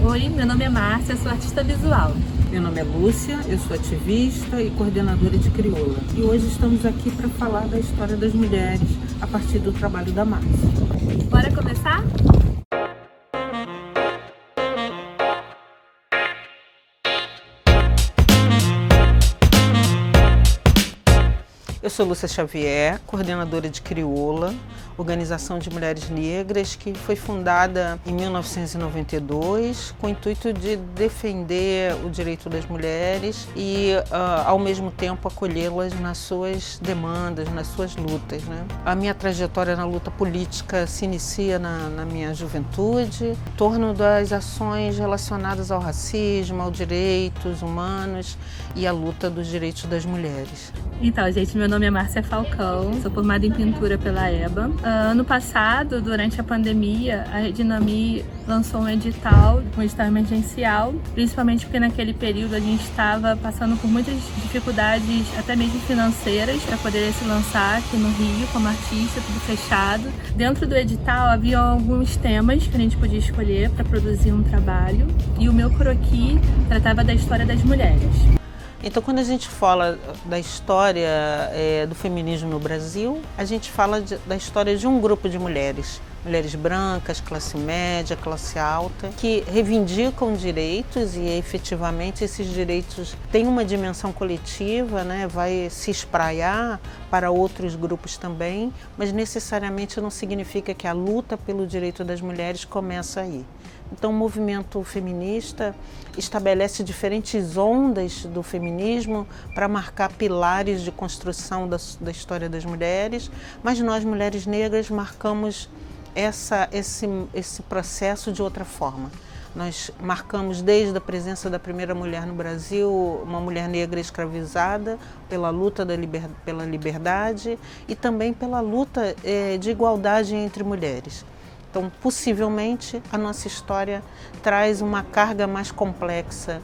Oi, meu nome é Márcia, sou artista visual. Meu nome é Lúcia, eu sou ativista e coordenadora de Crioula. E hoje estamos aqui para falar da história das mulheres a partir do trabalho da Márcia. Bora começar? Eu sou Lúcia Xavier, coordenadora de Crioula, organização de mulheres negras que foi fundada em 1992 com o intuito de defender o direito das mulheres e, ao mesmo tempo, acolhê-las nas suas demandas, nas suas lutas, né? A minha trajetória na luta política se inicia na minha juventude, em torno das ações relacionadas ao racismo, aos direitos humanos e à luta dos direitos das mulheres. Então, gente, meu nome é Márcia Falcão, sou formada em pintura pela EBA. Ano passado, durante a pandemia, a Redinami lançou um edital emergencial, principalmente porque naquele período a gente estava passando por muitas dificuldades, até mesmo financeiras, para poder se lançar aqui no Rio como artista, tudo fechado. Dentro do edital havia alguns temas que a gente podia escolher para produzir um trabalho, e o meu croquis tratava da história das mulheres. Então, quando a gente fala da história do feminismo no Brasil, a gente fala da história de um grupo de mulheres. Mulheres brancas, classe média, classe alta, que reivindicam direitos e efetivamente esses direitos têm uma dimensão coletiva, né? Vai se espraiar para outros grupos também, mas necessariamente não significa que a luta pelo direito das mulheres começa aí. Então, o movimento feminista estabelece diferentes ondas do feminismo para marcar pilares de construção da história das mulheres, mas nós, mulheres negras, marcamos esse processo de outra forma. Nós marcamos desde a presença da primeira mulher no Brasil, uma mulher negra escravizada, pela luta pela liberdade e também pela luta de igualdade entre mulheres. Então, possivelmente, a nossa história traz uma carga mais complexa.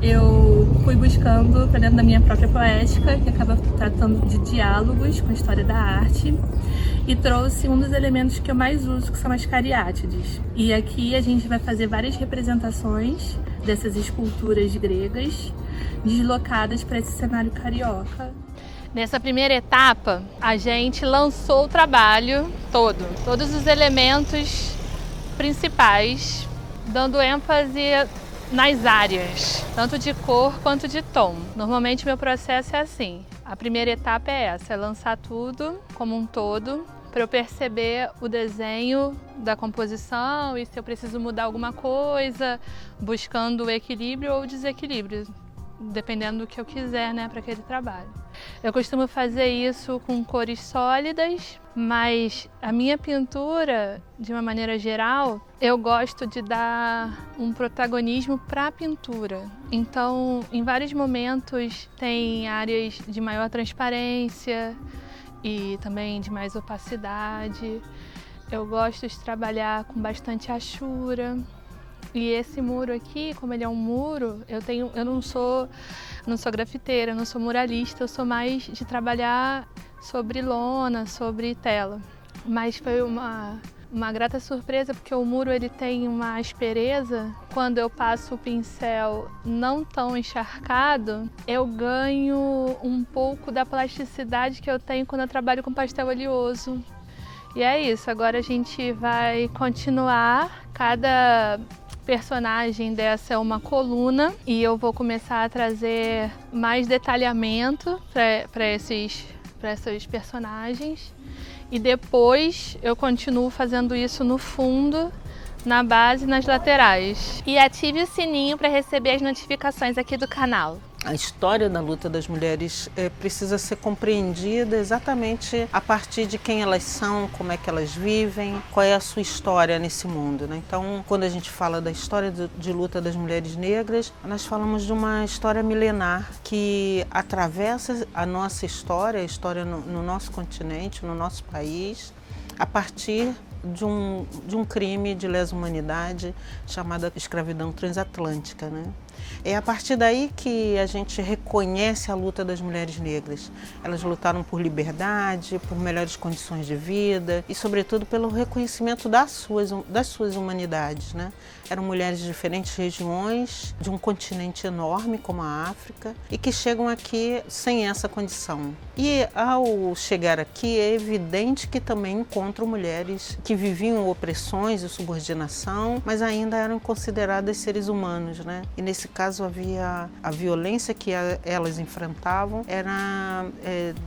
Eu fui buscando para dentro da minha própria poética, que acaba tratando de diálogos com a história da arte, e trouxe um dos elementos que eu mais uso, que são as cariátides. E aqui a gente vai fazer várias representações dessas esculturas gregas deslocadas para esse cenário carioca. Nessa primeira etapa, a gente lançou o trabalho todo, todos os elementos principais, dando ênfase nas áreas, tanto de cor quanto de tom. Normalmente meu processo é assim, a primeira etapa é essa, é lançar tudo como um todo, para eu perceber o desenho da composição e se eu preciso mudar alguma coisa, buscando o equilíbrio ou desequilíbrio, dependendo do que eu quiser, né, para aquele trabalho. Eu costumo fazer isso com cores sólidas, mas a minha pintura, de uma maneira geral, eu gosto de dar um protagonismo para a pintura. Então, em vários momentos, tem áreas de maior transparência e também de mais opacidade. Eu gosto de trabalhar com bastante achura. E esse muro aqui, como ele é um muro, eu não sou grafiteira, não sou muralista, eu sou mais de trabalhar sobre lona, sobre tela. Mas foi uma grata surpresa, porque o muro ele tem uma aspereza. Quando eu passo o pincel não tão encharcado, eu ganho um pouco da plasticidade que eu tenho quando eu trabalho com pastel oleoso. E é isso, agora a gente vai continuar. Cada personagem dessa é uma coluna e eu vou começar a trazer mais detalhamento para esses personagens, e depois eu continuo fazendo isso no fundo, na base e nas laterais. E ative o sininho para receber as notificações aqui do canal. A história da luta das mulheres precisa ser compreendida exatamente a partir de quem elas são, como é que elas vivem, qual é a sua história nesse mundo, né? Então, quando a gente fala da história de luta das mulheres negras, nós falamos de uma história milenar que atravessa a nossa história, a história no nosso continente, no nosso país, a partir de um crime de lesa humanidade chamada escravidão transatlântica, né? É a partir daí que a gente reconhece a luta das mulheres negras. Elas lutaram por liberdade, por melhores condições de vida e, sobretudo, pelo reconhecimento das suas humanidades, né? Eram mulheres de diferentes regiões, de um continente enorme como a África, e que chegam aqui sem essa condição. E ao chegar aqui é evidente que também encontram mulheres que viviam opressões e subordinação, mas ainda eram consideradas seres humanos, né? E nesse caso havia a violência que elas enfrentavam era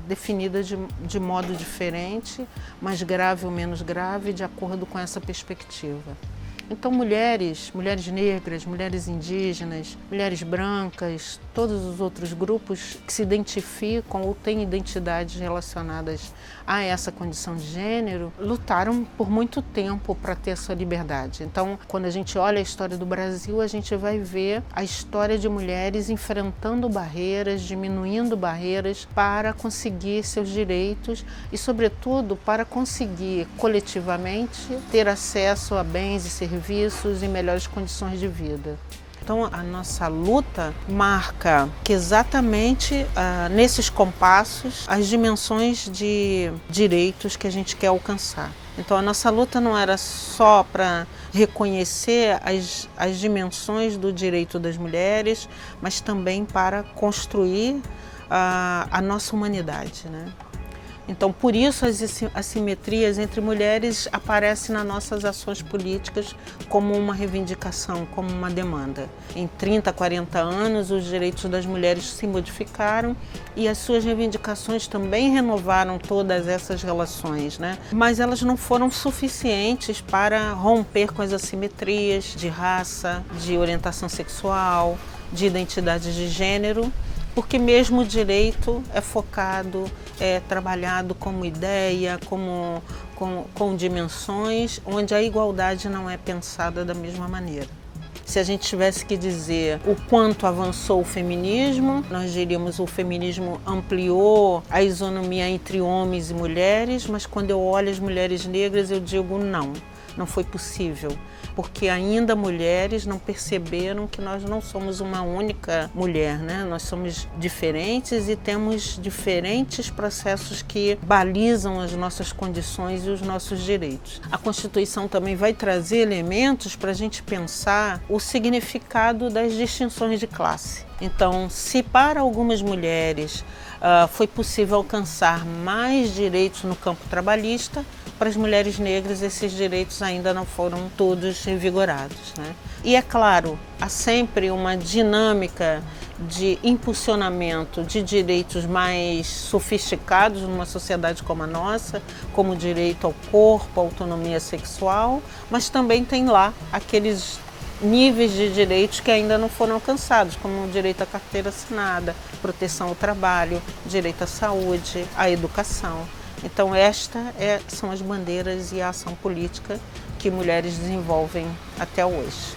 definida de modo diferente, mais grave ou menos grave, de acordo com essa perspectiva. Então mulheres negras, mulheres indígenas, mulheres brancas, todos os outros grupos que se identificam ou têm identidades relacionadas a essa condição de gênero, lutaram por muito tempo para ter a sua liberdade. Então, quando a gente olha a história do Brasil, a gente vai ver a história de mulheres enfrentando barreiras, diminuindo barreiras para conseguir seus direitos e, sobretudo, para conseguir coletivamente ter acesso a bens e serviços e melhores condições de vida. Então, a nossa luta marca que exatamente nesses compassos as dimensões de direitos que a gente quer alcançar. Então, a nossa luta não era só para reconhecer as dimensões do direito das mulheres, mas também para construir a nossa humanidade, né? Então, por isso, as assimetrias entre mulheres aparecem nas nossas ações políticas como uma reivindicação, como uma demanda. Em 30, 40 anos, os direitos das mulheres se modificaram e as suas reivindicações também renovaram todas essas relações, né? Mas elas não foram suficientes para romper com as assimetrias de raça, de orientação sexual, de identidade de gênero, porque mesmo o direito é focado, é trabalhado como ideia, com dimensões, onde a igualdade não é pensada da mesma maneira. Se a gente tivesse que dizer o quanto avançou o feminismo, nós diríamos que o feminismo ampliou a isonomia entre homens e mulheres, mas quando eu olho as mulheres negras eu digo não foi possível, porque ainda mulheres não perceberam que nós não somos uma única mulher, né? Nós somos diferentes e temos diferentes processos que balizam as nossas condições e os nossos direitos. A Constituição também vai trazer elementos para a gente pensar o significado das distinções de classe. Então, se para algumas mulheres foi possível alcançar mais direitos no campo trabalhista, para as mulheres negras esses direitos ainda não foram todos revigorados, né? E é claro, há sempre uma dinâmica de impulsionamento de direitos mais sofisticados numa sociedade como a nossa, como o direito ao corpo, a autonomia sexual, mas também tem lá aqueles níveis de direitos que ainda não foram alcançados, como o direito à carteira assinada, proteção ao trabalho, direito à saúde, à educação. Então são as bandeiras e a ação política que mulheres desenvolvem até hoje.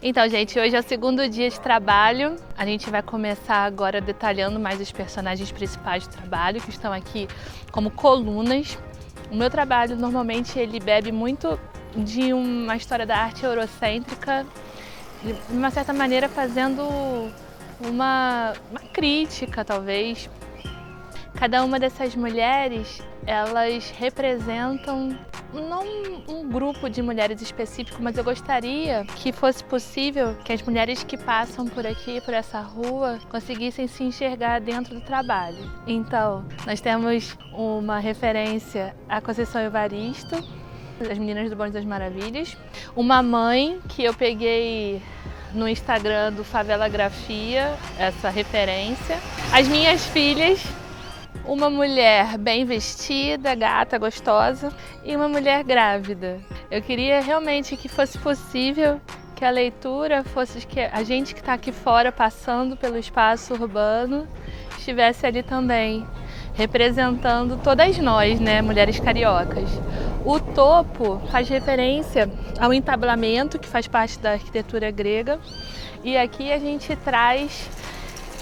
Então, gente, hoje é o segundo dia de trabalho. A gente vai começar agora detalhando mais os personagens principais do trabalho, que estão aqui como colunas. O meu trabalho, normalmente, ele bebe muito de uma história da arte eurocêntrica, de uma certa maneira fazendo uma crítica, talvez. Cada uma dessas mulheres, elas representam não um grupo de mulheres específico, mas eu gostaria que fosse possível que as mulheres que passam por aqui, por essa rua, conseguissem se enxergar dentro do trabalho. Então, nós temos uma referência à Conceição Evaristo, as meninas do Bonde das Maravilhas, uma mãe que eu peguei no Instagram do Favela Grafia, essa referência, as minhas filhas, uma mulher bem vestida, gata, gostosa, e uma mulher grávida. Eu queria realmente que fosse possível que a leitura fosse que a gente que está aqui fora passando pelo espaço urbano estivesse ali também, representando todas nós, né, mulheres cariocas. O topo faz referência ao entablamento, que faz parte da arquitetura grega, e aqui a gente traz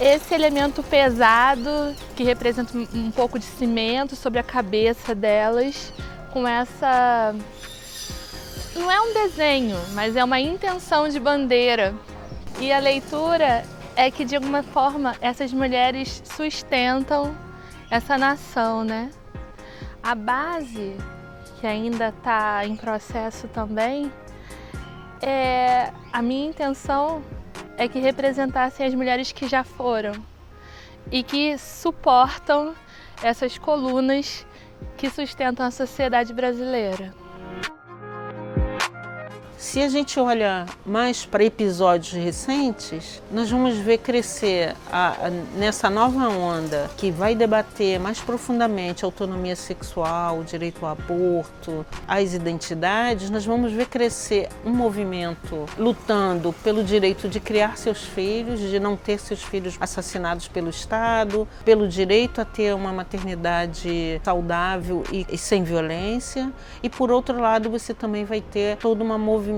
esse elemento pesado que representa um pouco de cimento sobre a cabeça delas, com essa não é um desenho, mas é uma intenção de bandeira. E a leitura é que, de alguma forma, essas mulheres sustentam essa nação, né? A base, que ainda está em processo também, a minha intenção é que representassem as mulheres que já foram e que suportam essas colunas que sustentam a sociedade brasileira. Se a gente olha mais para episódios recentes, nós vamos ver crescer nessa nova onda que vai debater mais profundamente a autonomia sexual, o direito ao aborto, as identidades. Nós vamos ver crescer um movimento lutando pelo direito de criar seus filhos, de não ter seus filhos assassinados pelo Estado, pelo direito a ter uma maternidade saudável e sem violência. E por outro lado, você também vai ter toda uma movimentação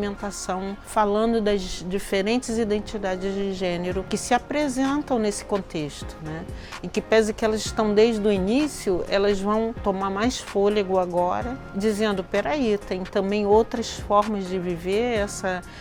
falando das diferentes identidades de gênero que se apresentam nesse contexto, né? Em que pese que elas estão desde o início, elas vão tomar mais fôlego agora, dizendo, peraí, tem também outras formas de viver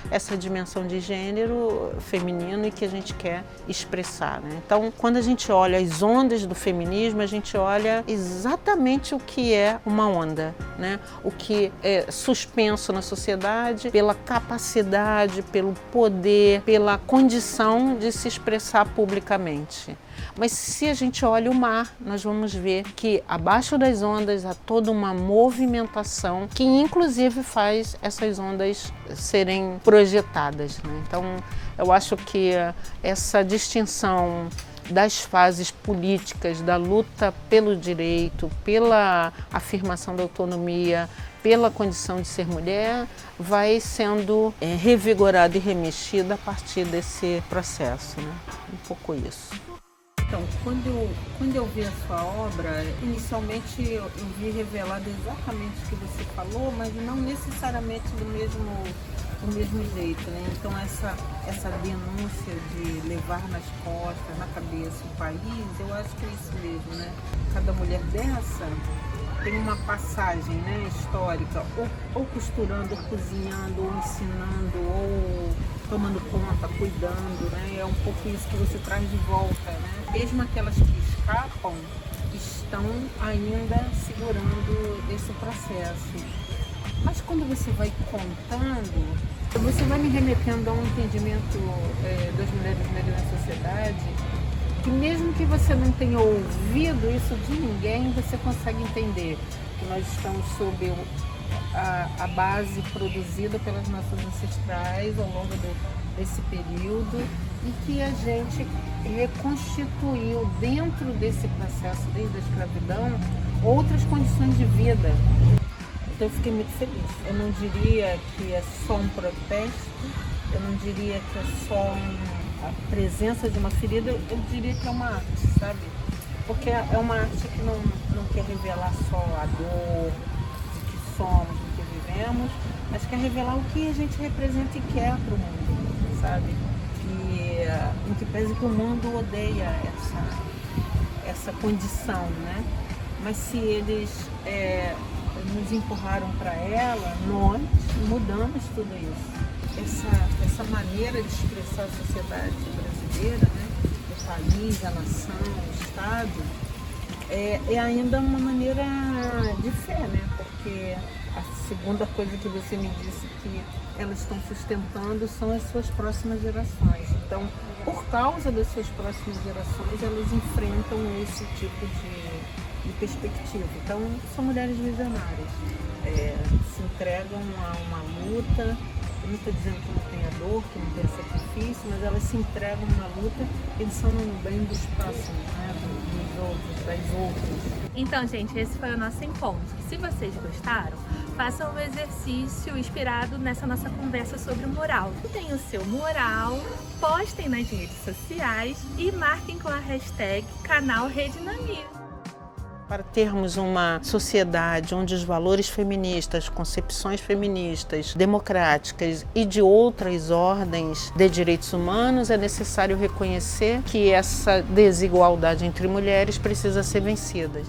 essa dimensão de gênero feminino e que a gente quer expressar, né? Então, quando a gente olha as ondas do feminismo, a gente olha exatamente o que é uma onda, né? O que é suspenso na sociedade pela capacidade, pelo poder, pela condição de se expressar publicamente. Mas se a gente olha o mar, nós vamos ver que abaixo das ondas há toda uma movimentação que inclusive faz essas ondas serem projetadas, né? Então, eu acho que essa distinção das fases políticas, da luta pelo direito, pela afirmação da autonomia, pela condição de ser mulher, vai sendo revigorada e remexida a partir desse processo, né? Um pouco isso. Então, quando eu vi a sua obra, inicialmente eu vi revelado exatamente o que você falou, mas não necessariamente do mesmo jeito, né? Então essa denúncia de levar nas costas, na cabeça o país, eu acho que é isso mesmo, né? Cada mulher dessa tem uma passagem, né, histórica, ou costurando, ou cozinhando, ou ensinando, ou tomando conta, cuidando, né? É um pouco isso que você traz de volta, né? Mesmo aquelas que escapam, estão ainda segurando esse processo. Mas quando você vai contando, você vai me remetendo a um entendimento das mulheres negras na sociedade, que mesmo que você não tenha ouvido isso de ninguém, você consegue entender que nós estamos sob a base produzida pelas nossas ancestrais ao longo desse período e que a gente reconstituiu dentro desse processo, desde a escravidão, outras condições de vida. Então eu fiquei muito feliz. Eu não diria que é só um protesto, eu não diria que é só a presença de uma ferida, eu diria que é uma arte, sabe? Porque é uma arte que não quer revelar só a dor, o que somos, o que vivemos, mas quer revelar o que a gente representa e quer para o mundo, sabe? E em que pese que o mundo odeia essa condição, né? Mas se eles nos empurraram para ela, nós mudamos tudo isso. Essa maneira de expressar a sociedade brasileira, né? O país, a nação, o Estado, é ainda uma maneira de fé, né? Porque a segunda coisa que você me disse que elas estão sustentando são as suas próximas gerações. Então, por causa das suas próximas gerações, elas enfrentam esse tipo de perspectiva. Então, são mulheres visionárias, se entregam a uma luta. Eu não estou dizendo que não tenha dor, que não tenha sacrifício, mas elas se entregam na luta pensando no bem dos próximos, né? Dos outros, das outras. Então, gente, esse foi o nosso encontro. Se vocês gostaram, façam um exercício inspirado nessa nossa conversa sobre o mural. Tem o seu mural, postem nas redes sociais e marquem com a hashtag canal Rede Nami. Para termos uma sociedade onde os valores feministas, concepções feministas, democráticas e de outras ordens de direitos humanos, é necessário reconhecer que essa desigualdade entre mulheres precisa ser vencida.